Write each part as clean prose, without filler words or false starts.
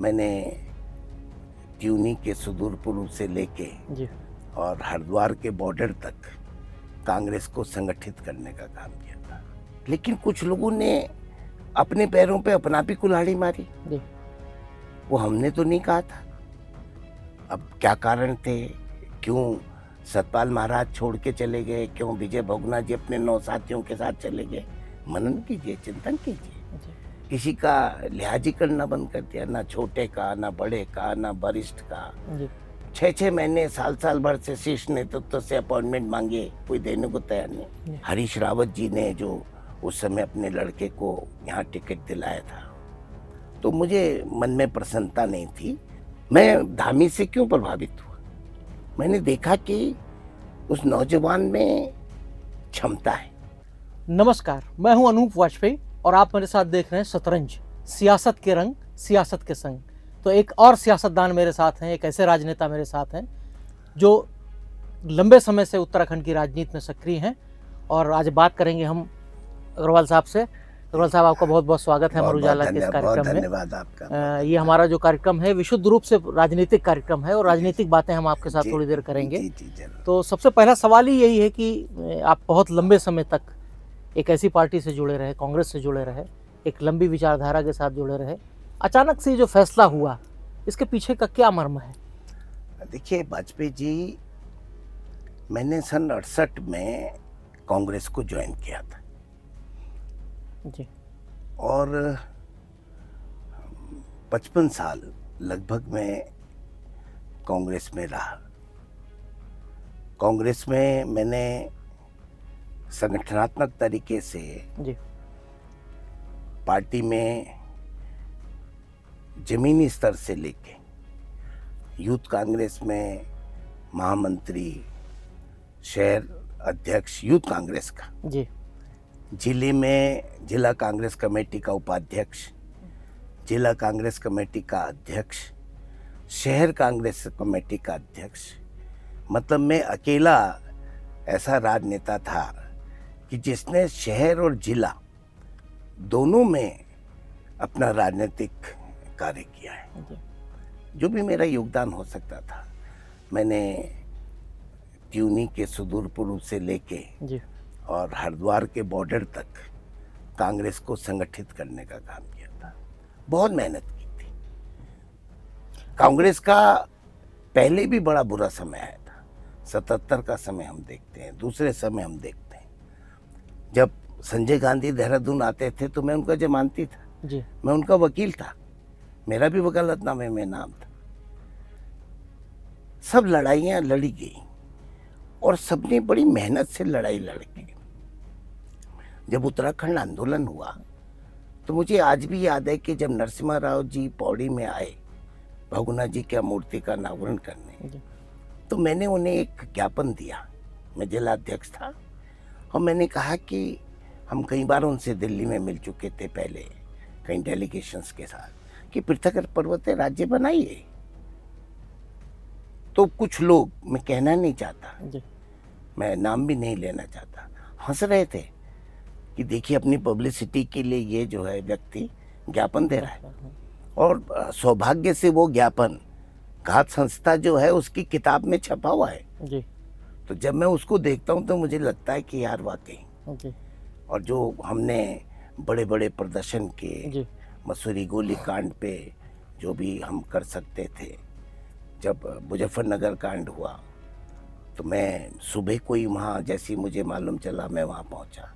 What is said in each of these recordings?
मैंने ट्यूनी के सुदूर पूर्व से लेके जी और हरिद्वार के बॉर्डर तक कांग्रेस को संगठित करने का काम किया था। लेकिन कुछ लोगों ने अपने पैरों पे अपना भी कुल्हाड़ी मारी। जी वो हमने तो नहीं कहा था। अब क्या कारण थे, क्यों सतपाल महाराज छोड़ के चले गए, क्यों विजय बहुगुणा जी अपने 9 साथियों के साथ चले गए, मनन कीजिए, चिंतन कीजिए। जी किसी का लिहाज ही करना बंद कर दिया, ना छोटे का, ना बड़े का, ना वरिष्ठ का। जी 6-6 महीने साल भर से शीर्ष नेतृत्व से अपॉइंटमेंट मांगे, कोई देने को तैयार नहीं। हरीश रावत जी ने जो उस समय अपने लड़के को यहाँ टिकट दिलाया था, तो मुझे मन में प्रसन्नता नहीं थी। मैं धामी से क्यों प्रभावित हुआ, मैंने देखा कि उस नौजवान में क्षमता है। नमस्कार, मैं हूं अनूप वाजपेयी और आप मेरे साथ देख रहे हैं शतरंज, सियासत के रंग, सियासत के संग। तो एक और सियासतदान मेरे साथ हैं, एक ऐसे राजनेता मेरे साथ हैं जो लंबे समय से उत्तराखंड की राजनीति में सक्रिय हैं। और आज बात करेंगे हम अग्रवाल साहब से। अग्रवाल साहब, आपका बहुत बहुत स्वागत है अमर उजाला के इस कार्यक्रम में। धन्यवाद आपका। ये हमारा जो कार्यक्रम है विशुद्ध रूप से राजनीतिक कार्यक्रम है और राजनीतिक बातें हम आपके साथ थोड़ी देर करेंगे। तो सबसे पहला सवाल ही यही है कि आप बहुत लंबे समय तक एक ऐसी पार्टी से जुड़े रहे, कांग्रेस से जुड़े रहे, एक लंबी विचारधारा के साथ जुड़े रहे। अचानक से जो फैसला हुआ, इसके पीछे का क्या मर्म है? देखिए वाजपेयी जी, मैंने सन 68 में कांग्रेस को ज्वाइन किया था जी और 55 साल लगभग मैं कांग्रेस में रहा। कांग्रेस में मैंने संगठनात्मक तरीके से जी पार्टी में जमीनी स्तर से लेके यूथ कांग्रेस में महामंत्री, शहर अध्यक्ष यूथ कांग्रेस का, जी जिले में जिला कांग्रेस कमेटी का उपाध्यक्ष, जिला कांग्रेस कमेटी का अध्यक्ष, शहर कांग्रेस कमेटी का अध्यक्ष। मतलब मैं अकेला ऐसा राजनेता था कि जिसने शहर और जिला दोनों में अपना राजनीतिक कार्य किया है। जो भी मेरा योगदान हो सकता था, मैंने ट्यूनी के सुदूर पूर्व से लेके जी और हरिद्वार के बॉर्डर तक कांग्रेस को संगठित करने का काम किया था। बहुत मेहनत की थी। कांग्रेस का पहले भी बड़ा बुरा समय आया था। 77 का समय हम देखते हैं, दूसरे समय हम देखते हैं। जब संजय गांधी देहरादून आते थे तो मैं उनका जमानती था जी मैं उनका वकील था, मेरा भी वकालतनामे में नाम था। सब लड़ाइयाँ लड़ी गई और सबने बड़ी मेहनत से लड़ाई लड़ी। जब उत्तराखंड आंदोलन हुआ तो मुझे आज भी याद है कि जब नरसिम्हा राव जी पौड़ी में आए बहुगुणा जी की मूर्ति का अनावरण करने, तो मैंने उन्हें एक ज्ञापन दिया। मैं जिलाध्यक्ष था और मैंने कहा कि हम कई बार उनसे दिल्ली में मिल चुके थे पहले, कई डेलीगेशंस के साथ, कि पृथक पर्वत राज्य बनाइए। तो कुछ लोग, मैं कहना नहीं चाहता, मैं नाम भी नहीं लेना चाहता, हंस रहे थे कि देखिए अपनी पब्लिसिटी के लिए ये जो है व्यक्ति ज्ञापन दे रहा है। और सौभाग्य से वो ज्ञापन घात संस्था जो है उसकी किताब में छपा हुआ है जी तो जब मैं उसको देखता हूँ तो मुझे लगता है कि यार वाकई। और जो हमने बड़े बड़े प्रदर्शन के, मसूरी गोली कांड पे जो भी हम कर सकते थे, जब मुजफ्फरनगर कांड हुआ तो मैं सुबह कोई वहाँ, जैसी मुझे मालूम चला मैं वहाँ पहुँचा।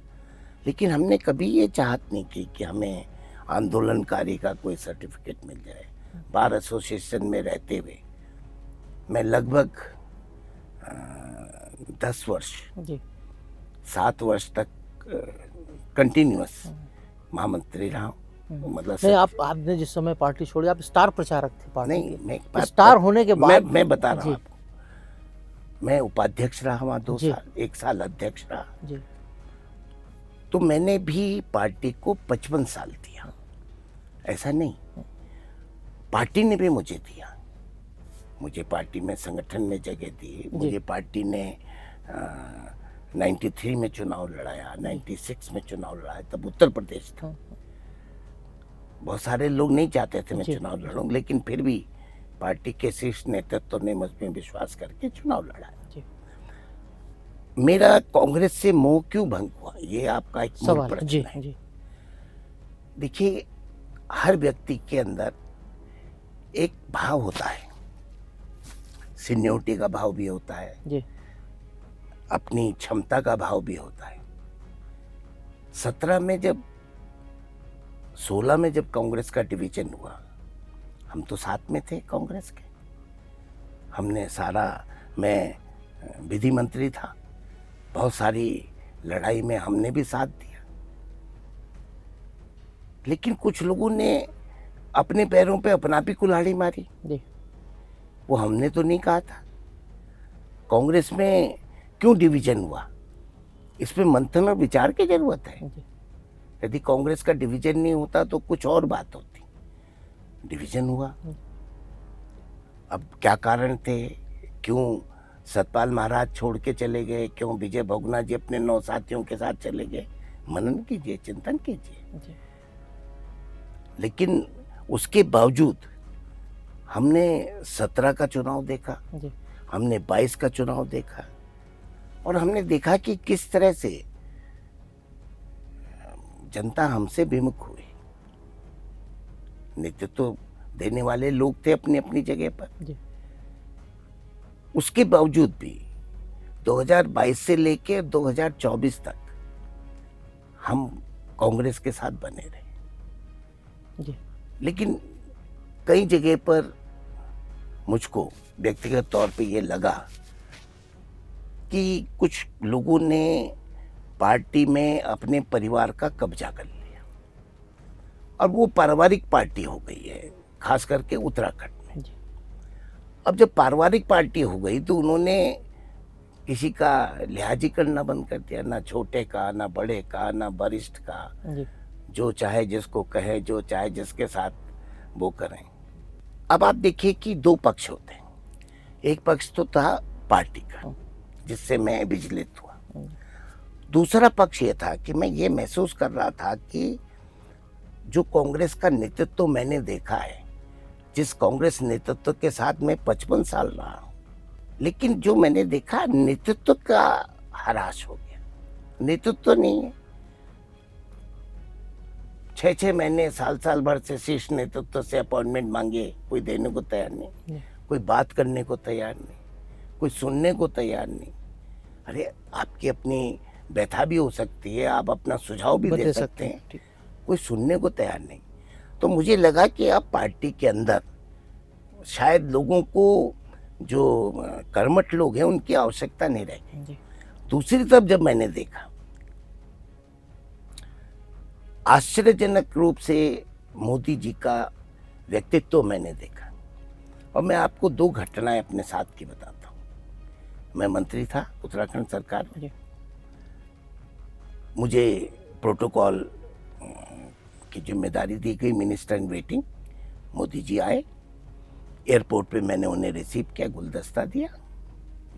लेकिन हमने कभी ये चाहत नहीं की कि हमें आंदोलनकारी का कोई सर्टिफिकेट मिल जाए। बार एसोसिएशन में रहते हुए मैं लगभग 10 वर्ष, 7 वर्ष तक कंटिन्यूअस महामंत्री रहा हूँ। मतलब नहीं, आपने जिस समय पार्टी छोड़ी, आप स्टार प्रचारक थे पार्टी नहीं, के। मैं स्टार होने के बाद मैं बता रहा हूँ आपको, मैं उपाध्यक्ष रहा वहाँ 2 साल, 1 साल अध्यक्ष रहा जी। तो मैंने भी पार्टी को 55 साल दिया। ऐसा नहीं, पार्टी ने भी मुझे दिया। मुझे पार्टी में, संगठन में जगह दी। मुझे पार्टी ने 93 में चुनाव लड़ाया, 96 में चुनाव लड़ाया, तब उत्तर प्रदेश था। बहुत सारे लोग नहीं चाहते थे मैं जी। चुनाव लड़ूं, लेकिन फिर भी पार्टी के शीर्ष नेतृत्व ने मुझ में विश्वास करके चुनाव लड़ा। जी। मेरा कांग्रेस से मोह क्यों भंग हुआ, ये आपका एक मूल सवाल। जी प्रश्न है। जी देखिए, हर व्यक्ति के अंदर एक भाव होता है, सीनियोरिटी का भाव भी होता है, जी अपनी क्षमता का भाव भी होता है। 16 में जब कांग्रेस का डिवीजन हुआ, हम तो साथ में थे कांग्रेस के, हमने सारा, मैं विधि मंत्री था, बहुत सारी लड़ाई में हमने भी साथ दिया। लेकिन कुछ लोगों ने अपने पैरों पे अपना भी कुल्हाड़ी मारी। जी वो हमने तो नहीं कहा था। कांग्रेस में क्यों डिवीजन हुआ, इस पे मंथन और विचार की जरूरत है। जी यदि कांग्रेस का डिवीजन नहीं होता तो कुछ और बात होती। डिवीजन हुआ, अब क्या कारण थे, क्यों सतपाल महाराज छोड़ के चले गए, क्यों विजय बहुगुणा जी अपने 9 साथियों के साथ चले गए, मनन कीजिए, चिंतन कीजिए। जी लेकिन उसके बावजूद हमने 17 का चुनाव देखा, जी हमने 22 का चुनाव देखा, और हमने देखा कि किस तरह से जनता हमसे विमुख हुई। नेतृत्व देने वाले लोग थे अपनी अपनी जगह पर। जी उसके बावजूद भी 2022 से लेकर 2024 तक हम कांग्रेस के साथ बने रहे। जी लेकिन कई जगह पर मुझको व्यक्तिगत तौर पे ये लगा कि कुछ लोगों ने पार्टी में अपने परिवार का कब्जा कर लिया, और वो पारिवारिक पार्टी हो गई है, खास करके उत्तराखंड में। जी अब जब पारिवारिक पार्टी हो गई तो उन्होंने किसी का लिहाजी करना बंद कर दिया, ना छोटे का, ना बड़े का, ना वरिष्ठ का। जी जो चाहे जिसको कहे, जो चाहे जिसके साथ वो करें। अब आप देखिए कि 2 पक्ष होते हैं। एक पक्ष तो था पार्टी का, जिससे मैं विचलित हुआ। दूसरा पक्ष ये था कि मैं ये महसूस कर रहा था कि जो कांग्रेस का नेतृत्व मैंने देखा है, जिस कांग्रेस नेतृत्व के साथ मैं 55 साल रहा हूं, लेकिन जो मैंने देखा नेतृत्व का ह्रास हो गया। नेतृत्व नहीं है। 6-6 महीने, साल भर से शीर्ष नेतृत्व से अपॉइंटमेंट मांगे, कोई देने को तैयार नहीं, कोई बात करने को तैयार नहीं, कोई सुनने को तैयार नहीं। अरे, आपकी अपनी व्यथा भी हो सकती है, आप अपना सुझाव भी दे सकते हैं, कोई सुनने को तैयार नहीं। तो मुझे लगा कि अब पार्टी के अंदर शायद लोगों को, जो कर्मठ लोग हैं, उनकी आवश्यकता नहीं रहेगी। दूसरी तरफ जब मैंने देखा, आश्चर्यजनक रूप से मोदी जी का व्यक्तित्व मैंने देखा, और मैं आपको 2 घटनाएं अपने साथ की बताता हूँ। मैं मंत्री था उत्तराखंड सरकार में, मुझे प्रोटोकॉल की जिम्मेदारी दी गई, minister in waiting. Modi ji आए, एयरपोर्ट पे मैंने उन्हें रिसीव किया, गुलदस्ता दिया,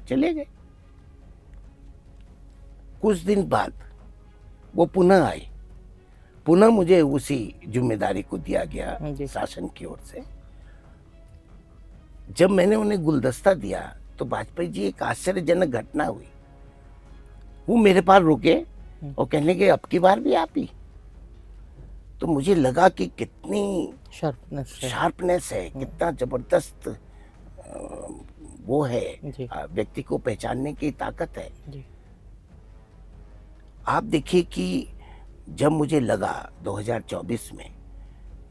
चले गए। कुछ दिन बाद वो पुनः आए, पुनः मुझे उसी जिम्मेदारी को दिया गया शासन की ओर से। जब मैंने उन्हें गुलदस्ता दिया तो वाजपेयी जी, एक आश्चर्यजनक घटना हुई। वो मेरे पास रुके और कहने के अब की बार भी आप ही। तो मुझे लगा कि कितनी शार्पनेस है, कितना जबरदस्त वो है, व्यक्ति को पहचानने की ताकत है। आप देखिए कि जब मुझे लगा 2024 में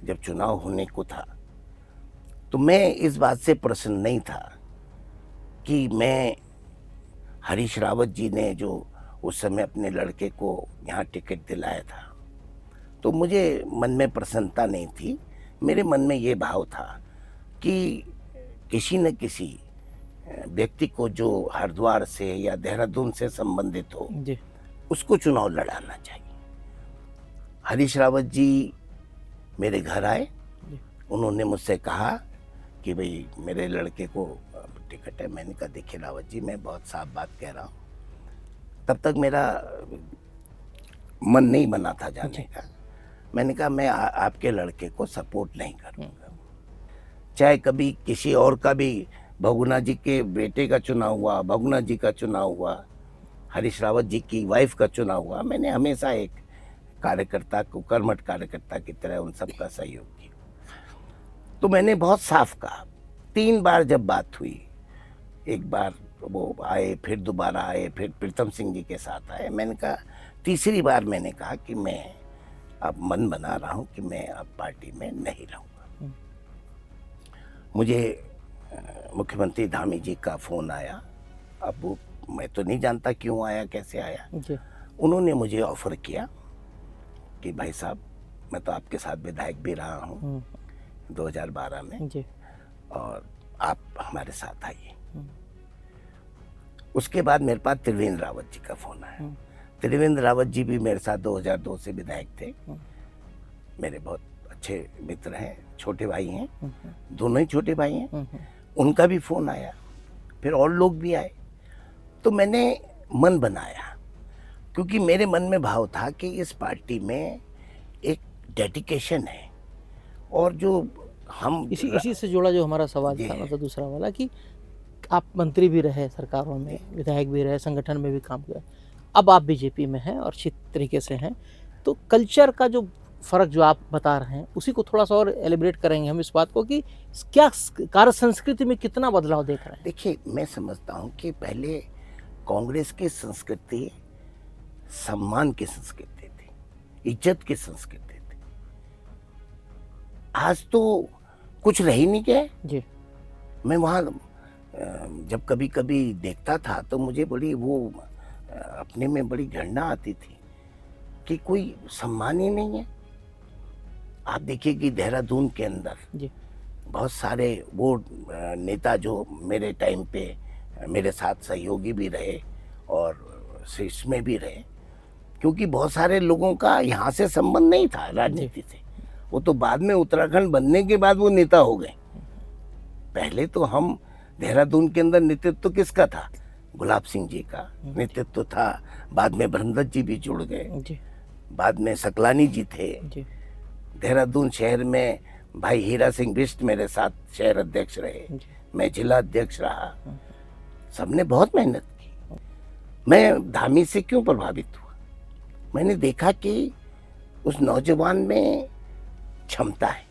जब चुनाव होने को था, तो मैं इस बात से प्रसन्न नहीं था कि मैं, हरीश रावत जी ने जो उस समय अपने लड़के को यहाँ टिकट दिलाया था, तो मुझे मन में प्रसन्नता नहीं थी। मेरे मन में ये भाव था कि किसी न किसी व्यक्ति को जो हरिद्वार से या देहरादून से संबंधित हो, उसको चुनाव लड़ाना चाहिए। हरीश रावत जी मेरे घर आए, उन्होंने मुझसे कहा कि भाई मेरे लड़के को टिकट है। मैंने कहा देखिए रावत जी, मैं बहुत साफ बात कह रहा हूँ। तब तक मेरा मन नहीं बना था जाने का। मैंने कहा मैं आपके लड़के को सपोर्ट नहीं करूँगा। चाहे कभी किसी और का भी, भगुना जी के बेटे का चुनाव हुआ, भगुना जी का चुनाव हुआ, हरीश रावत जी की वाइफ का चुनाव हुआ, मैंने हमेशा एक कार्यकर्ता को, कर्मठ कार्यकर्ता की तरह उन सबका सहयोग किया। तो मैंने बहुत साफ कहा। 3 बार जब बात हुई, एक बार वो आए, फिर दोबारा आए, फिर प्रीतम सिंह जी के साथ आए, मैंने कहा, तीसरी बार मैंने कहा कि मैं अब मन बना रहा हूं कि मैं अब पार्टी में नहीं रहूंगा। मुझे मुख्यमंत्री धामी जी का फोन आया। अब वो मैं तो नहीं जानता क्यों आया, कैसे आया। उन्होंने मुझे ऑफर किया कि भाई साहब, मैं तो आपके साथ विधायक भी रहा हूँ 2012 में जी, और आप हमारे साथ आइए। उसके बाद मेरे पास त्रिवेंद्र रावत जी का फोन आया। त्रिवेंद्र रावत जी भी मेरे साथ 2002 से विधायक थे। मेरे बहुत अच्छे मित्र हैं, छोटे भाई हैं, दोनों ही छोटे भाई हैं। उनका भी फोन आया, फिर और लोग भी आए। तो मैंने मन बनाया, क्योंकि मेरे मन में भाव था कि इस पार्टी में एक डेडिकेशन है। और जो हम इसी से जुड़ा जो हमारा सवाल था, मतलब दूसरा वाला, कि आप मंत्री भी रहे सरकारों में, विधायक भी रहे, संगठन में भी काम किया, अब आप बीजेपी में हैं और अच्छी तरीके से हैं। तो कल्चर का जो फ़र्क जो आप बता रहे हैं, उसी को थोड़ा सा और एलिब्रेट करेंगे हम इस बात को कि क्या कार्य संस्कृति में कितना बदलाव देख रहे हैं। देखिए, मैं समझता हूँ कि पहले कांग्रेस की संस्कृति सम्मान की संस्कृति थी, इज्जत की संस्कृति थी। आज तो कुछ रह ही नहीं गया जी। मैं वहाँ जब कभी कभी देखता था तो मुझे बड़ी वो अपने में बड़ी घृणा आती थी कि कोई सम्मान ही नहीं है। आप देखिए कि देहरादून के अंदर जी, बहुत सारे वो नेता जो मेरे टाइम पे मेरे साथ सहयोगी भी रहे और शीर्ष में भी रहे, क्योंकि बहुत सारे लोगों का यहाँ से संबंध नहीं था राजनीति से। वो तो बाद में उत्तराखंड बनने के बाद वो नेता हो गए। पहले तो हम देहरादून के अंदर नेतृत्व किसका था? गुलाब सिंह जी का नेतृत्व था। बाद में ब्रह्मदत्त जी भी जुड़ गए, बाद में सकलानी जी थे। देहरादून शहर में भाई हीरा सिंह बिष्ट मेरे साथ शहर अध्यक्ष रहे, मैं जिला अध्यक्ष रहा। सबने बहुत मेहनत की। मैं धामी से क्यों प्रभावित हुआ? मैंने देखा कि उस नौजवान में क्षमता है,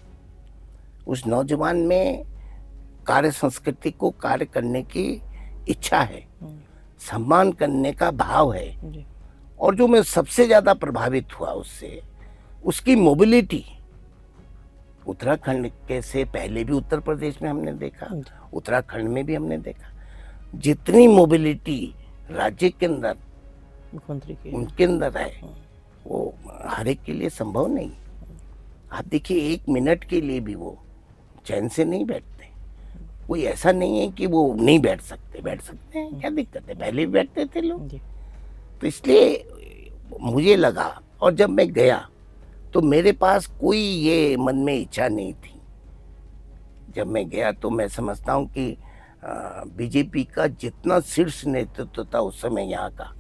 उस नौजवान में कार्य संस्कृति को कार्य करने की इच्छा है, सम्मान करने का भाव है। और जो मैं सबसे ज्यादा प्रभावित हुआ उससे, उसकी मोबिलिटी। उत्तराखंड के से पहले भी उत्तर प्रदेश में हमने देखा, उत्तराखंड में भी हमने देखा, जितनी मोबिलिटी राज्य के अंदर मुख्यमंत्री की उनके अंदर है, वो हर एक के लिए संभव नहीं। आप देखिए, 1 मिनट के लिए भी वो चैन से नहीं बैठते। कोई ऐसा नहीं है कि वो नहीं बैठ सकते, बैठ सकते हैं, क्या दिक्कत है, पहले भी बैठते थे लोग। तो इसलिए मुझे लगा, और जब मैं गया तो मेरे पास कोई ये मन में इच्छा नहीं थी। जब मैं गया तो मैं समझता हूँ कि बीजेपी का जितना शीर्ष नेतृत्व था उस समय यहाँ का,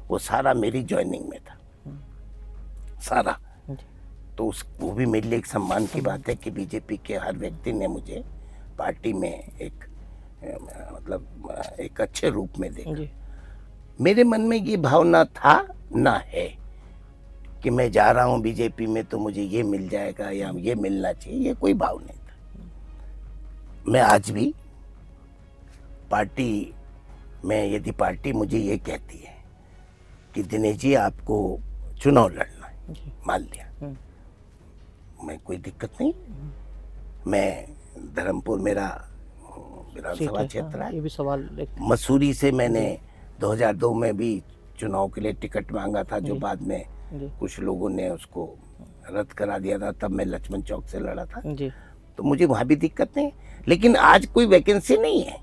वो सारा मेरी ज्वाइनिंग में था, सारा। तो वो भी मेरे लिए एक सम्मान की बात है कि बीजेपी के हर व्यक्ति ने मुझे पार्टी में एक मतलब एक अच्छे रूप में देखा। मेरे मन में ये भावना था ना है कि मैं जा रहा हूँ बीजेपी में तो मुझे ये मिल जाएगा या ये मिलना चाहिए, ये कोई भाव नहीं था। मैं आज भी पार्टी में, यदि पार्टी मुझे ये कहती है कि दिनेश जी आपको चुनाव लड़ना है, मान लिया, मैं कोई दिक्कत नहीं। मैं धर्मपुर मेरा विधानसभा क्षेत्र है, ये भी सवाल। मसूरी से मैंने 2002 में भी चुनाव के लिए टिकट मांगा था, जो बाद में कुछ लोगों ने उसको रद्द करा दिया था। तब मैं लक्ष्मण चौक से लड़ा था, तो मुझे वहाँ भी दिक्कत नहीं। लेकिन आज कोई वैकेंसी नहीं है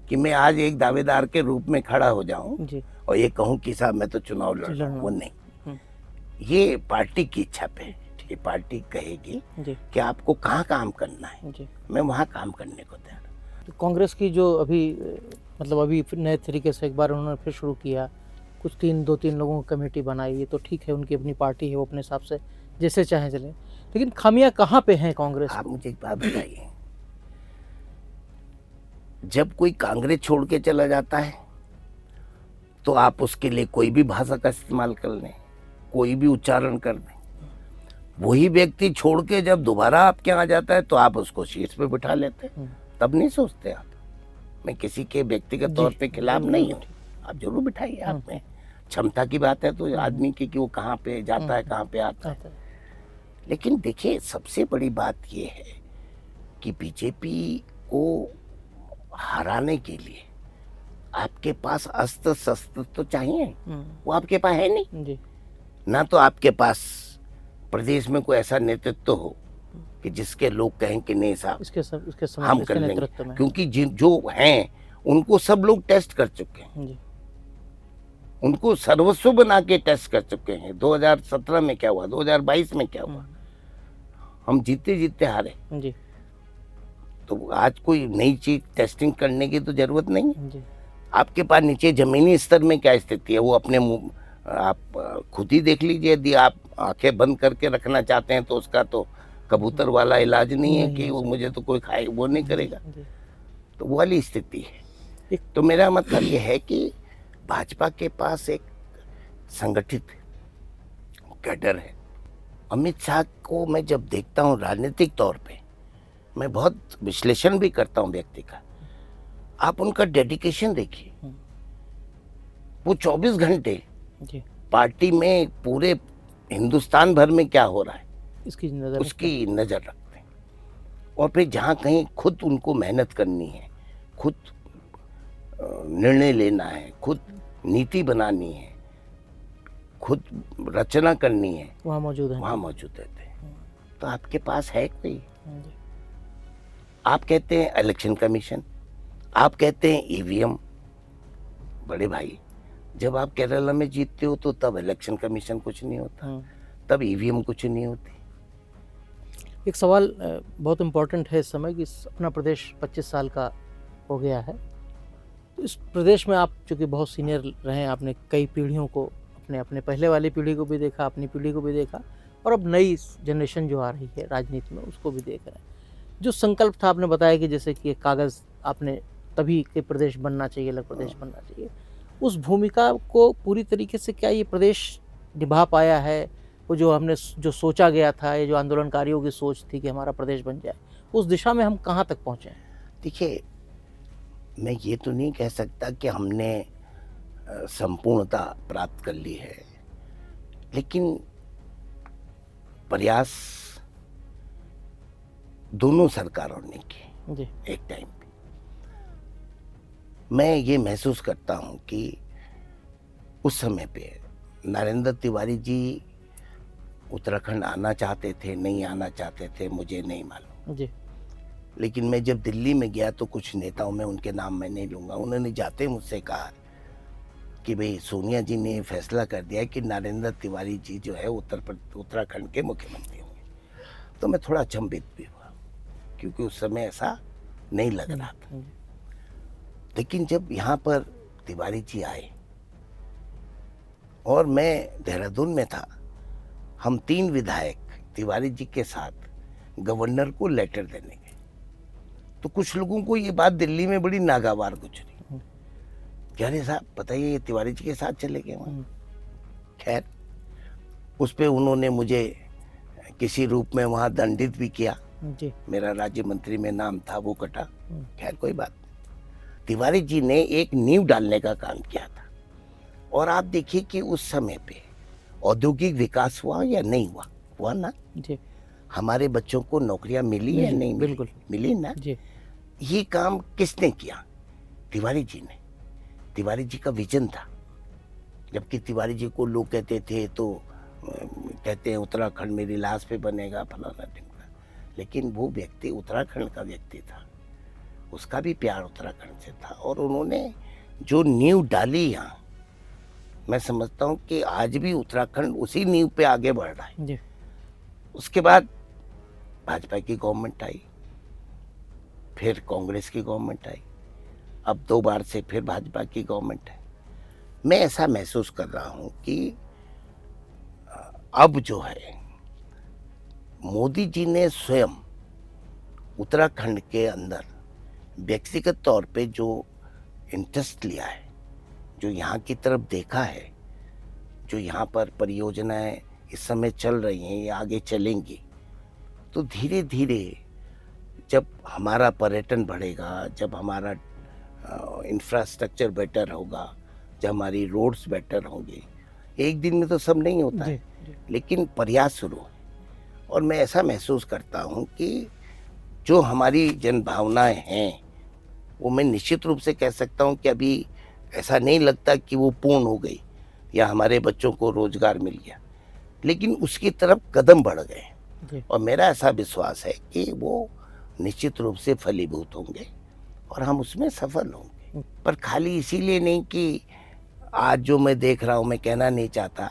कि मैं आज एक दावेदार के रूप में खड़ा हो जाऊं और ये कहूं कि साहब मैं तो चुनाव लड़ रहा हूं। वो नहीं, ये पार्टी की इच्छा पे, ये पार्टी कहेगी कि आपको कहाँ काम करना है, मैं वहाँ काम करने को तैयार। तो कांग्रेस की जो अभी मतलब अभी नए तरीके से एक बार उन्होंने फिर शुरू किया, कुछ 2-3 लोगों की कमेटी बनाई, ये तो ठीक है, उनकी अपनी पार्टी है, वो अपने हिसाब से जैसे चाहे चले, लेकिन खामियां कहाँ पे हैं कांग्रेस आप को? मुझे एक बात बताइए, जब कोई कांग्रेस छोड़ के चला जाता है तो आप उसके लिए कोई भी भाषा का इस्तेमाल कर लें, कोई भी उच्चारण कर लें, वही व्यक्ति छोड़ के जब दोबारा आपके यहाँ आ जाता है तो आप उसको शीर्ष पे बिठा लेते हैं। तब नहीं सोचते आप। मैं किसी के व्यक्तिगत तौर पे खिलाफ नहीं हूँ, आप जरूर बिठाइए, आप में क्षमता की बात है तो आदमी की कि वो कहाँ पे जाता है, कहाँ पे आता है। लेकिन देखिए, सबसे बड़ी बात ये है कि बीजेपी को हराने के लिए आपके पास अस्त्र शस्त्र तो चाहिए, वो आपके पास है नहीं जी। ना। तो आपके पास प्रदेश में कोई ऐसा नेतृत्व हो कि जिसके लोग कहें कि नहीं साहब इसके हम कर लेंगे, क्योंकि जो हैं उनको सब लोग टेस्ट कर चुके हैं जी। उनको सर्वस्व बना के टेस्ट कर चुके हैं। 2017 में क्या हुआ, 2022 में क्या हुआ, हम जीते जीते हारे जी। तो आज कोई नई चीज टेस्टिंग करने की तो जरूरत नहीं है जी। आपके पास नीचे जमीनी स्तर में क्या स्थिति है वो अपने मुंह आप खुद ही देख लीजिए। यदि आप आंखें बंद करके रखना चाहते हैं तो उसका तो कबूतर वाला इलाज नहीं है कि वो मुझे तो कोई खाए, वो नहीं करेगा। तो वो वाली स्थिति है। तो मेरा मतलब ये है कि भाजपा के पास एक संगठित कैडर है। अमित शाह को मैं जब देखता हूँ राजनीतिक तौर पे, मैं बहुत विश्लेषण भी करता हूँ व्यक्ति का। आप उनका डेडिकेशन देखिए, वो 24 घंटे पार्टी में पूरे हिंदुस्तान भर में क्या हो रहा है उसकी नजर रखते हैं। और फिर जहाँ कहीं खुद उनको मेहनत करनी है, खुद निर्णय लेना है, खुद नीति बनानी है, खुद रचना करनी है, वहाँ मौजूद रहते हैं। तो आपके पास है कोई? आप कहते हैं इलेक्शन कमीशन, आप कहते हैं ईवीएम। बड़े भाई, जब आप केरला में जीतते हो तो तब इलेक्शन कमीशन कुछ नहीं होता, तब ईवीएम कुछ नहीं होती। एक सवाल बहुत इम्पोर्टेंट है इस समय कि अपना प्रदेश 25 साल का हो गया है। तो इस प्रदेश में आप चूँकि बहुत सीनियर रहे, आपने कई पीढ़ियों को, अपने पहले वाली पीढ़ी को भी देखा, अपनी पीढ़ी को भी देखा, और अब नई जनरेशन जो आ रही है राजनीति में उसको भी देख रहे हैं। जो संकल्प था आपने बताया कि जैसे कि एक कागज़ आपने तभी के प्रदेश बनना चाहिए, अलग प्रदेश बनना चाहिए, उस भूमिका को पूरी तरीके से क्या ये प्रदेश निभा पाया है? वो जो हमने जो सोचा गया था, ये जो आंदोलनकारियों की सोच थी कि हमारा प्रदेश बन जाए, उस दिशा में हम कहाँ तक पहुँचे हैं? देखिए, मैं ये तो नहीं कह सकता कि हमने संपूर्णता प्राप्त कर ली है, लेकिन प्रयास दोनों सरकारों ने किए एक टाइम पे। मैं ये महसूस करता हूँ कि उस समय पे नरेंद्र तिवारी जी उत्तराखंड आना चाहते थे, नहीं आना चाहते थे, मुझे नहीं मालूम जी। लेकिन मैं जब दिल्ली में गया तो कुछ नेताओं में, उनके नाम मैं नहीं लूँगा, उन्होंने जाते मुझसे कहा कि भाई सोनिया जी ने फैसला कर दिया है कि नरेंद्र तिवारी जी जो है उत्तराखंड के मुख्यमंत्री होंगे। तो मैं थोड़ा अचंभित भी हुआ, क्योंकि उस समय ऐसा नहीं लग रहा था। लेकिन जब यहाँ पर तिवारी जी आए और मैं देहरादून में था, हम 3 विधायक तिवारी जी के साथ गवर्नर को लेटर देने गए। तो कुछ लोगों को ये बात दिल्ली में बड़ी नागवार गुजरी, क्या रे साहब बताइए, ये तिवारी जी के साथ चले गए वहाँ। खैर, उस पे उन्होंने मुझे किसी रूप में वहाँ दंडित भी किया जी। मेरा राज्य मंत्री में नाम था, वो कटा। खैर कोई बात। तिवारी जी ने एक नींव डालने का काम किया था। और आप देखिए कि उस समय पे औद्योगिक विकास हुआ या नहीं हुआ, हुआ ना जी। हमारे बच्चों को नौकरियां मिली या नहीं मिली? बिल्कुल मिली ना जी। ये काम किसने किया? तिवारी जी ने। तिवारी जी का विजन था। जबकि तिवारी जी को लोग कहते थे तो कहते हैं उत्तराखंड मेरी लाश पे बनेगा, फलाना ढिमका, लेकिन वो व्यक्ति उत्तराखंड का व्यक्ति था, उसका भी प्यार उत्तराखंड से था। और उन्होंने जो नींव डाली यहाँ, मैं समझता हूँ कि आज भी उत्तराखंड उसी नींव पे आगे बढ़ रहा है जी। उसके बाद भाजपा की गवर्नमेंट आई, फिर कांग्रेस की गवर्नमेंट आई, अब 2 बार से फिर भाजपा की गवर्नमेंट है। मैं ऐसा महसूस कर रहा हूँ कि अब जो है मोदी जी ने स्वयं उत्तराखंड के अंदर व्यक्तिगत तौर पे जो इंटरेस्ट लिया है, जो यहाँ की तरफ देखा है, जो यहाँ पर परियोजनाएं इस समय चल रही हैं, ये आगे चलेंगी, तो धीरे धीरे जब हमारा पर्यटन बढ़ेगा, जब हमारा इंफ्रास्ट्रक्चर बेटर होगा, जब हमारी रोड्स बेटर होंगे, एक दिन में तो सब नहीं होता है, लेकिन प्रयास शुरू है। और मैं ऐसा महसूस करता हूँ कि जो हमारी जन भावनाएं हैं, वो मैं निश्चित रूप से कह सकता हूँ कि अभी ऐसा नहीं लगता कि वो पूर्ण हो गई या हमारे बच्चों को रोजगार मिल गया, लेकिन उसकी तरफ कदम बढ़ गए। और मेरा ऐसा विश्वास है कि वो निश्चित रूप से फलीभूत होंगे और हम उसमें सफल होंगे। पर खाली इसीलिए नहीं कि आज जो मैं देख रहा हूँ, मैं कहना नहीं चाहता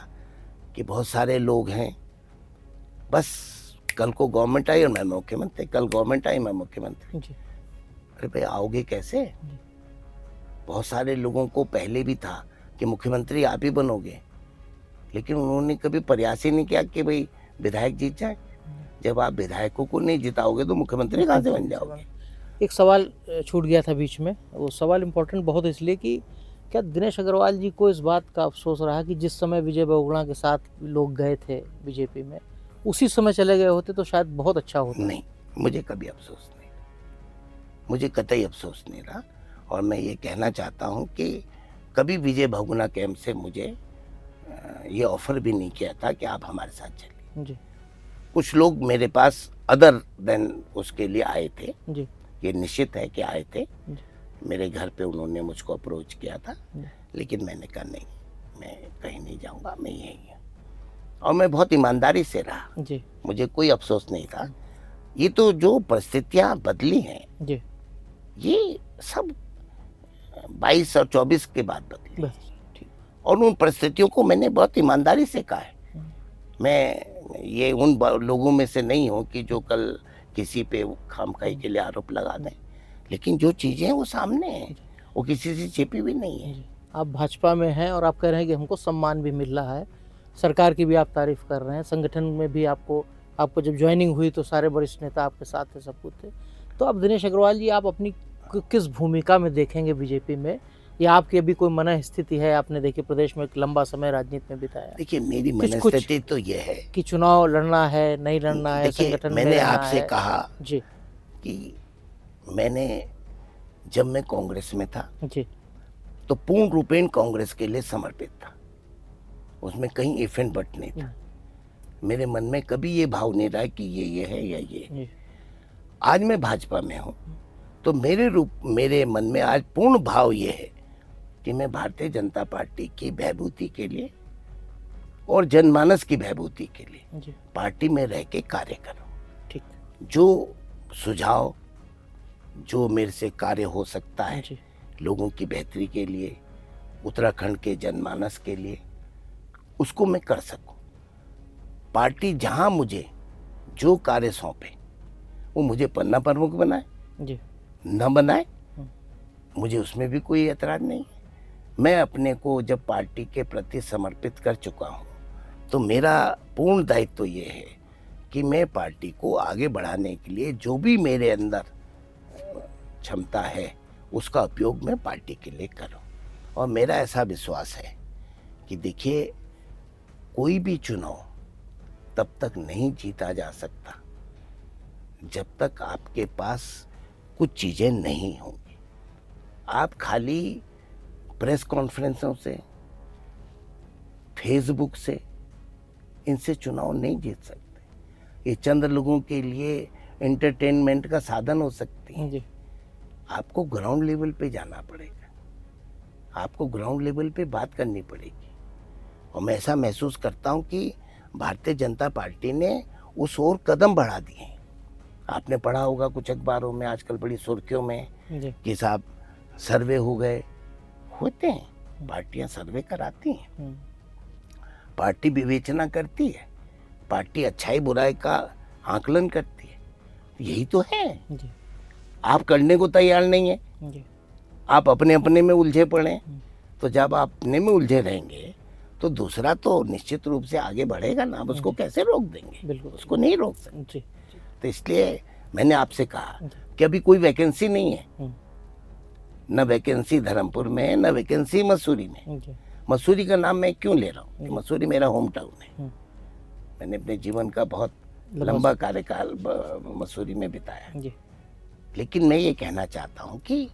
कि बहुत सारे लोग हैं, बस कल को गवर्नमेंट आई और मैं मुख्यमंत्री, कल गवर्नमेंट आई मैं मुख्यमंत्री। अरे भाई, आओगे कैसे? बहुत सारे लोगों को पहले भी था कि मुख्यमंत्री आप ही बनोगे, लेकिन उन्होंने कभी प्रयास ही नहीं किया कि भाई विधायक जीत जाए। जब आप विधायकों को नहीं जिताओगे तो मुख्यमंत्री कहाँ से बन जाओगे? एक सवाल छूट गया था बीच में, वो सवाल इम्पोर्टेंट बहुत इसलिए कि क्या दिनेश अग्रवाल जी को इस बात का अफसोस रहा कि जिस समय विजय बहुगुणा के साथ लोग गए थे बीजेपी में, उसी समय चले गए होते तो शायद बहुत अच्छा होता? नहीं, मुझे कभी अफसोस नहीं, मुझे कतई अफसोस नहीं रहा। और मैं ये कहना चाहता हूँ कि कभी विजय बहुगुणा कैंप से मुझे ये ऑफर भी नहीं किया था कि आप हमारे साथ चलिए जी। कुछ लोग मेरे पास अदर देन उसके लिए आए थे जी। ये निश्चित है कि आए थे जी। मेरे घर पे उन्होंने मुझको अप्रोच किया था, लेकिन मैंने कहा नहीं, मैं कहीं नहीं जाऊंगा, मैं यहीं हूँ। और मैं बहुत ईमानदारी से रहा जी। मुझे कोई अफसोस नहीं था। ये तो जो परिस्थितियां बदली हैं जी, ये सब 22 और 24 के बाद बदली, और उन परिस्थितियों को मैंने बहुत ईमानदारी से कहा है। मैं ये उन लोगों में से नहीं हूँ कि जो कल किसी पे खामखाई के लिए आरोप लगा दें, लेकिन जो चीजें हैं वो सामने हैं, वो किसी से छिपी भी नहीं है। आप भाजपा में हैं और आप कह रहे हैं कि हमको सम्मान भी मिल रहा है, सरकार की भी आप तारीफ कर रहे हैं, संगठन में भी आपको जब ज्वाइनिंग हुई तो सारे वरिष्ठ नेता आपके साथ थे, सब कुछ थे। तो अब दिनेश अग्रवाल जी, आप अपनी किस भूमिका में देखेंगे बीजेपी में, या आपकी अभी कोई मन स्थिति है? आपने देखिए प्रदेश में एक लंबा समय राजनीति में बिताया। देखिए, मेरी मन स्थिति तो ये है कि चुनाव लड़ना है, नहीं लड़ना है, संगठन में मैंने आपसे कहा जी कि मैंने जब मैं कांग्रेस में था जी, तो पूर्ण रूपेण कांग्रेस के लिए समर्पित था, उसमें कहीं इफेंट बट नहीं था। मेरे मन में कभी ये भाव नहीं रहा कि ये है या ये। आज मैं भाजपा में हूँ तो मेरे मन में आज पूर्ण भाव ये है कि मैं भारतीय जनता पार्टी की बहबूदी के लिए और जनमानस की बहबूदी के लिए पार्टी में रह के कार्य करूं। ठीक, जो सुझाव, जो मेरे से कार्य हो सकता है लोगों की बेहतरी के लिए, उत्तराखंड के जनमानस के लिए, उसको मैं कर सकूं। पार्टी जहां मुझे जो कार्य सौंपे वो मुझे पन्ना प्रमुख बनाए जी, न बनाए, मुझे उसमें भी कोई ऐतराज नहीं है। मैं अपने को जब पार्टी के प्रति समर्पित कर चुका हूं तो मेरा पूर्ण दायित्व ये है कि मैं पार्टी को आगे बढ़ाने के लिए जो भी मेरे अंदर क्षमता है उसका उपयोग मैं पार्टी के लिए करूं। और मेरा ऐसा विश्वास है कि देखिए, कोई भी चुनाव तब तक नहीं जीता जा सकता जब तक आपके पास कुछ चीजें नहीं होंगी। आप खाली प्रेस कॉन्फ्रेंसों से, फेसबुक से, इनसे चुनाव नहीं जीत सकते। ये चंद लोगों के लिए एंटरटेनमेंट का साधन हो सकती है जी। आपको ग्राउंड लेवल पे जाना पड़ेगा, आपको ग्राउंड लेवल पे बात करनी पड़ेगी। और मैं ऐसा महसूस करता हूं कि भारतीय जनता पार्टी ने उस ओर कदम बढ़ा दिए। आपने पढ़ा होगा कुछ अखबारों में आजकल बड़ी सुर्खियों में कि साहब सर्वे हो गए, होते हैं, पार्टियां सर्वे कराती हैं, पार्टी विवेचना करती है, पार्टी अच्छाई बुराई का आकलन करती है। यही तो है जी। आप करने को तैयार नहीं है जी। आप अपने अपने में उलझे पड़े, तो जब आप अपने में उलझे रहेंगे तो दूसरा तो निश्चित रूप से आगे बढ़ेगा ना, अब उसको कैसे रोक देंगे? बिल्कुल उसको नहीं रोक सकते। जी तो इसलिए मैंने आपसे कहा कि अभी कोई वैकेंसी नहीं है, न वैकेंसी धर्मपुर में है, न वैकेंसी मसूरी में। मसूरी का नाम मैं क्यों ले रहा हूँ कि मसूरी मेरा होम टाउन है। मैंने अपने जीवन का बहुत लंबा कार्यकाल मसूरी में बिताया। लेकिन मैं ये कहना चाहता हूँ कि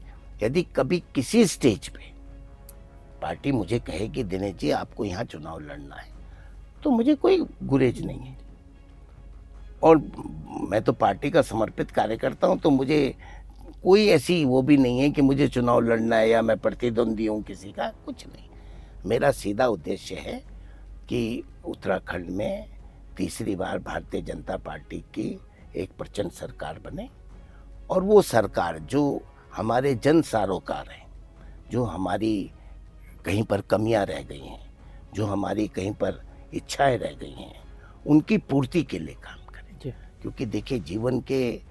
यदि कभी किसी स्टेज पे पार्टी मुझे कहे कि दिनेश जी आपको यहाँ चुनाव लड़ना है, तो मुझे कोई गुरेज नहीं है। और मैं तो पार्टी का समर्पित कार्यकर्ता हूँ, तो मुझे कोई ऐसी वो भी नहीं है कि मुझे चुनाव लड़ना है या मैं प्रतिद्वंदी हूँ किसी का, कुछ नहीं। मेरा सीधा उद्देश्य है कि उत्तराखंड में तीसरी बार भारतीय जनता पार्टी की एक प्रचंड सरकार बने, और वो सरकार जो हमारे जन सरोकार है, जो हमारी कहीं पर कमियां रह गई हैं, जो हमारी कहीं पर इच्छाएं रह गई हैं, उनकी पूर्ति के लिए काम करें। क्योंकि देखिए, जीवन के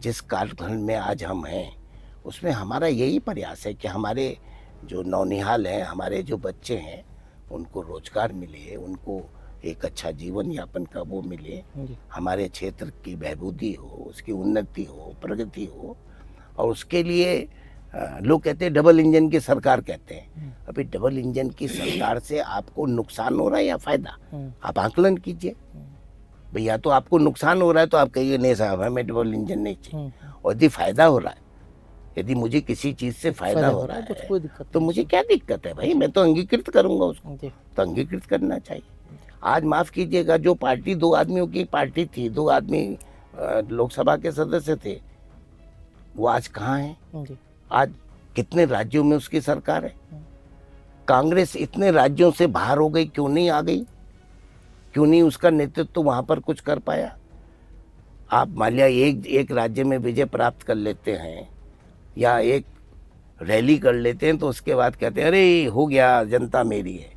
जिस कालखंड में आज हम हैं, उसमें हमारा यही प्रयास है कि हमारे जो नौनिहाल हैं, हमारे जो बच्चे हैं, उनको रोजगार मिले, उनको एक अच्छा जीवन यापन का वो मिले, हमारे क्षेत्र की बहबूदी हो, उसकी उन्नति हो, प्रगति हो। और उसके लिए लोग कहते हैं डबल इंजन की सरकार कहते हैं। अभी डबल इंजन की सरकार से आपको नुकसान हो रहा है या फायदा? आप आकलन कीजिए भैया। तो आपको नुकसान हो रहा है तो आप कहिए नहीं साहब हमें डबल इंजन नहीं चाहिए। और यदि फायदा हो रहा है, यदि मुझे किसी चीज से फायदा हो रहा है तो मुझे क्या दिक्कत है भाई? मैं तो अंगीकृत करूंगा उसको, तो अंगीकृत करना चाहिए। आज माफ कीजिएगा, जो पार्टी 2 आदमियों की पार्टी थी, 2 आदमी लोकसभा के सदस्य थे, वो आज कहाँ है? आज कितने राज्यों में उसकी सरकार है? कांग्रेस इतने राज्यों से बाहर हो गई, क्यों नहीं आ गई? क्यों नहीं उसका नेतृत्व तो वहां पर कुछ कर पाया? आप मान लिया एक राज्य में विजय प्राप्त कर लेते हैं या एक रैली कर लेते हैं, तो उसके बाद कहते हैं अरे हो गया, जनता मेरी है।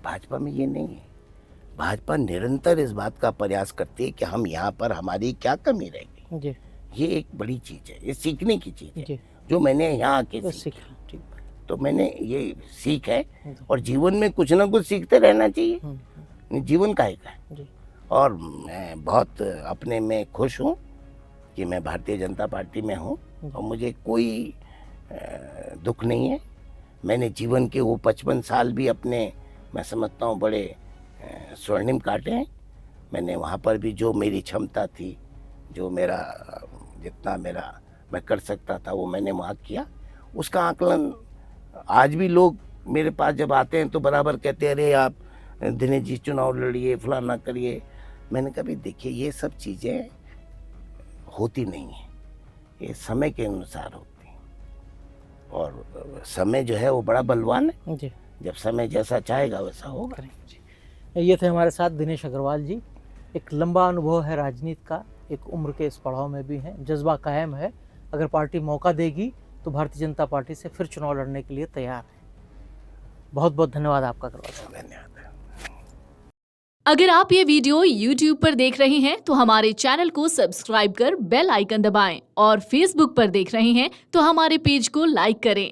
भाजपा में ये नहीं है। भाजपा निरंतर इस बात का प्रयास करती है कि हम यहाँ पर हमारी क्या कमी रह गई। ये एक बड़ी चीज है, ये सीखने की चीज है, जो मैंने यहाँ आके सीखी। तो मैंने ये सीख है, और जीवन में कुछ ना कुछ सीखते रहना चाहिए। जीवन का है। और मैं बहुत अपने में खुश हूँ कि मैं भारतीय जनता पार्टी में हूँ, और मुझे कोई दुख नहीं है। मैंने जीवन के वो 55 साल भी अपने, मैं समझता हूँ, बड़े स्वर्णिम काटे हैं। मैंने वहाँ पर भी जो मेरी क्षमता थी, जो मेरा जितना मैं कर सकता था, वो मैंने वहाँ किया। उसका आकलन आज भी लोग मेरे पास जब आते हैं तो बराबर कहते हैं अरे आप दिनेश जी चुनाव लड़िए, फलाना करिए। मैंने कभी देखिए, ये सब चीज़ें होती नहीं है, ये समय के अनुसार होती हैं। और समय जो है वो बड़ा बलवान है। जब समय जैसा चाहेगा वैसा होगा। ये थे हमारे साथ दिनेश अग्रवाल जी। एक लंबा अनुभव है राजनीति का, एक उम्र के इस पड़ाव में भी हैं, जज्बा कायम है। अगर पार्टी मौका देगी तो भारतीय जनता पार्टी से फिर चुनाव लड़ने के लिए तैयार है। बहुत बहुत धन्यवाद आपका अग्रवाल। धन्यवाद। अगर आप ये वीडियो YouTube पर देख रहे हैं तो हमारे चैनल को सब्सक्राइब कर बेल आइकन दबाएं, और Facebook पर देख रहे हैं तो हमारे पेज को लाइक करें।